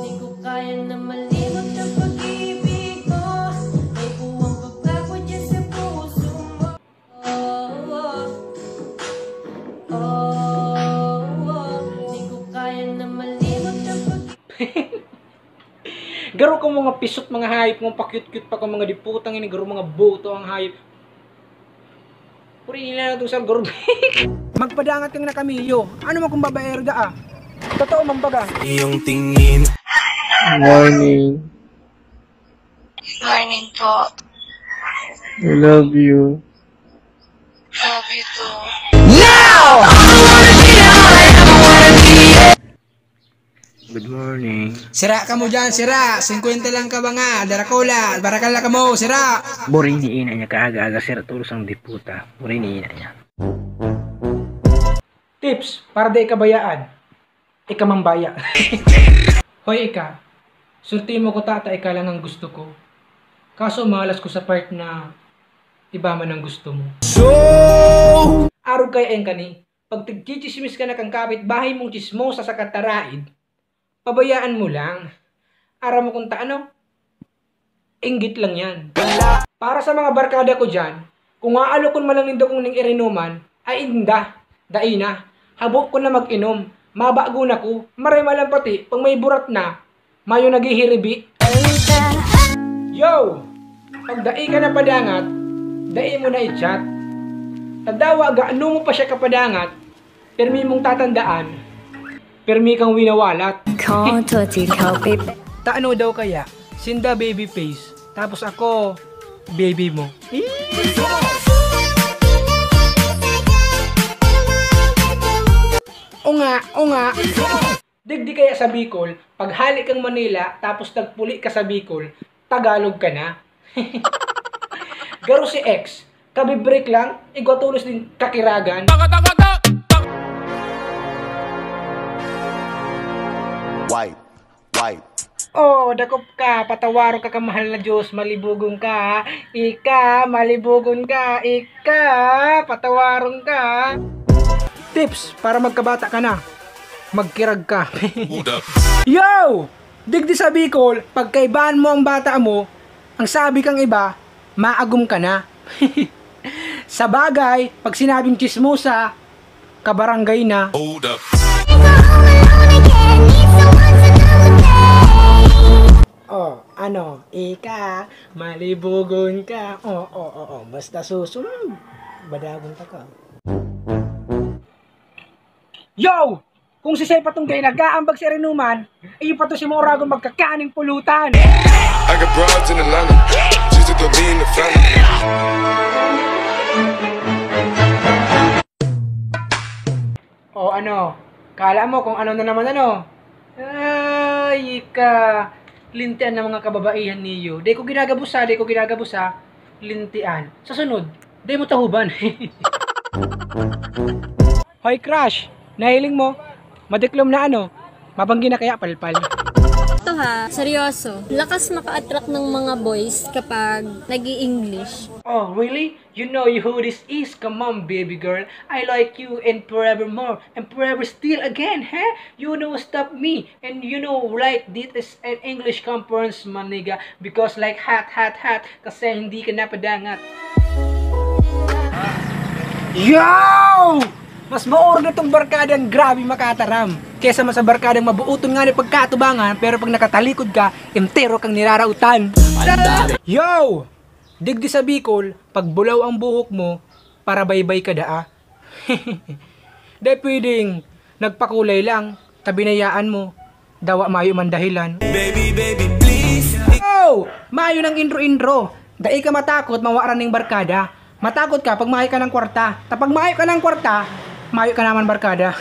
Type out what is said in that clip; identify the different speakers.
Speaker 1: Di ko kaya na malimot ng pag-ibig ko. May buwang pagkako dyan sa puso mo. Di ko kaya na malimot ng pag-ibig.
Speaker 2: Garo ko mga pisot mga hayop, mga pa-cute-cute pa ko mga diputang ini, garo mga boto ang hayop. Puri nila na itong sal, garo. Magpadangat kang na Camillo. Ano mo kung babaerga ah? Totoo mambaga.
Speaker 3: Iyong tingin.
Speaker 4: Morning.
Speaker 5: Morning po.
Speaker 4: I love you.
Speaker 5: Love you too.
Speaker 4: Good morning.
Speaker 2: Sira ka mo dyan, sira. 50 lang ka ba nga? Daracola, barakala ka mo, sira.
Speaker 4: Burini ina niya kaaga-aga sir tulos ang diputa. Burini ina niya.
Speaker 2: Tips para di kabayaan. Ika mambaya. Hoy ika, sulti mo ko tata, ika lang ang gusto ko. Kaso malas ko sa part na iba man ang gusto mo. Araw kay en kani, pag tigchichismis ka na kang kapit bahay mong chismosa sa kataraid, pabayaan mo lang. Ara mo kung taano, inggit lang yan. Para sa mga barkada ko dyan, kung aalokon malang nindo kong ning irinuman, ay inda, daina, habok ko na mag-inom, mabago na ko, maray malang pati, pag may burat na, mayo naghihiribi. Yo! Pag dai ka na padangat, dai mo na i-chat. Tadawa ga, ano mo pa siya kapadangat, permi mong tatandaan, permi kang winawalat. Taano daw kaya? Sinda baby face, tapos ako, baby mo. O nga. Digdi kaya sa Bicol, pag halik kang Manila, tapos nagpuli ka sa Bicol, Tagalog ka na. Garo si X, kabibreak lang, igwatulos din kakiragan.
Speaker 3: White.
Speaker 2: Oh, dakop ka, patawaro ka kamahal na Diyos, malibugon ka, ika, malibugon ka, ika, patawaron ka. Tips para magkabata ka na, magkirag ka. Yo! Digdi sa Bicol, pagkaibaan mo ang bata mo, ang sabi kang iba, maagum ka na. Sa bagay, pag sinabing chismosa, kabarangay na.
Speaker 3: Hold up.
Speaker 2: Oh, ano, ika, malibugon ka. Oh, basta susunod, badagon ka. Yo! Kung si Sey patong gay nag-aambag si Renuman, iyo pa to si Morago magkakaning pulutan.
Speaker 3: I got broads in Atlanta. Just to be in the family.
Speaker 2: O ano, kala mo kung ano na naman ano? Ay, ika, lintian ng mga kababaihan niyo. Di ko ginagabusa, lintian. Sa sunod, di mo tahuban. Hoy crush, nahiling mo? Madiklom na ano? Mabanggi na kaya palpal.
Speaker 6: Ito ha, seryoso. Lakas maka-attract ng mga boys kapag nag-i-English.
Speaker 2: Oh, really? You know who this is? Come on, baby girl. I like you and forevermore. And forever still again, huh? You know stop me. And you know, right, this is an English conference, maniga. Because like hot. Kasi hindi ka napadangat. Yo! Mas maorga tong barkadang grabe makataram. Kesa mas sa barkadang mabuuton nga ni pagkatubangan, pero pag nakatalikod ka, entero kang nirarautan. Yo! Digdi sa Bicol, pag bulaw ang buhok mo, para baybay ka daa. Dahil pwedeng nagpakulay lang, tabinayaan mo, dawa mayo man dahilan.
Speaker 3: Baby, please.
Speaker 2: Oh! Mayo ng intro-intro. Dahil ka matakot, mawaran ng barkada. Matakot ka pag mahay ka ng kwarta. Tapag mahay ka ng kwarta, mayo ka naman barkada.